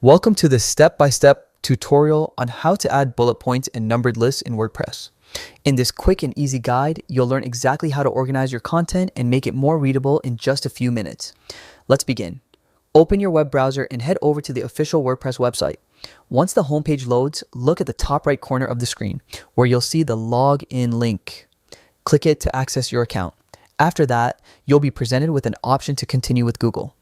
Welcome to this step-by-step tutorial on how to add bullet points and numbered lists in WordPress. In this quick and easy guide, you'll learn exactly how to organize your content and make it more readable in just a few minutes. Let's begin. Open your web browser and head over to the official WordPress website. Once the homepage loads, look at the top right corner of the screen where you'll see the login link. Click it to access your account. After that, you'll be presented with an option to continue with Google.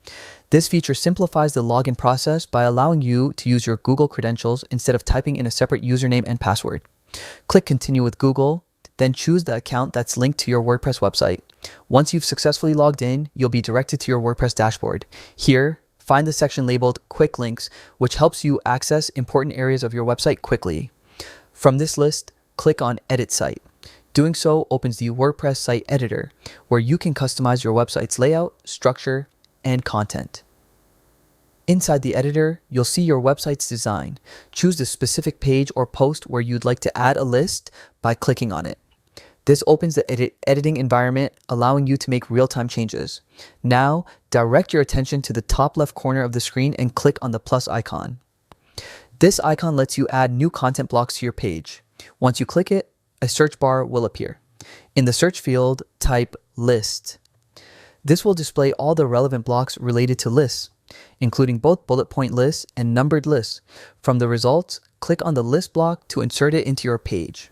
This feature simplifies the login process by allowing you to use your Google credentials instead of typing in a separate username and password. Click Continue with Google, then choose the account that's linked to your WordPress website. Once you've successfully logged in, you'll be directed to your WordPress dashboard. Here, find the section labeled Quick Links, which helps you access important areas of your website quickly. From this list, click on Edit Site. Doing so opens the WordPress site editor, where you can customize your website's layout, structure, and content. Inside the editor, you'll see your website's design. Choose the specific page or post where you'd like to add a list by clicking on it. This opens the editing environment, allowing you to make real-time changes. Now, direct your attention to the top left corner of the screen and click on the plus icon. This icon lets you add new content blocks to your page. Once you click it, a search bar will appear. In the search field, type list. This will display all the relevant blocks related to lists, including both bullet point lists and numbered lists. From the results, click on the list block to insert it into your page.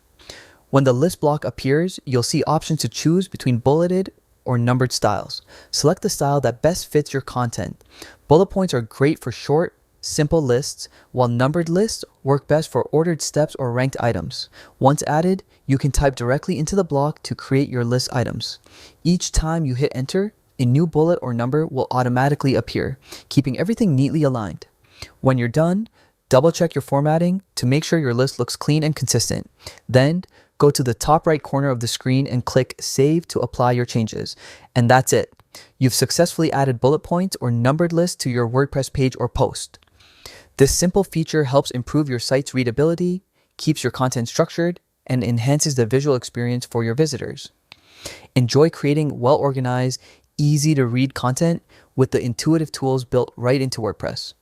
When the list block appears, you'll see options to choose between bulleted or numbered styles. Select the style that best fits your content. Bullet points are great for short, simple lists, while numbered lists work best for ordered steps or ranked items. Once added, you can type directly into the block to create your list items. Each time you hit enter, a new bullet or number will automatically appear, keeping everything neatly aligned. When you're done, double-check your formatting to make sure your list looks clean and consistent. Then, go to the top right corner of the screen and click Save to apply your changes. And that's it. You've successfully added bullet points or numbered lists to your WordPress page or post. This simple feature helps improve your site's readability, keeps your content structured, and enhances the visual experience for your visitors. Enjoy creating well-organized, easy-to-read content with the intuitive tools built right into WordPress.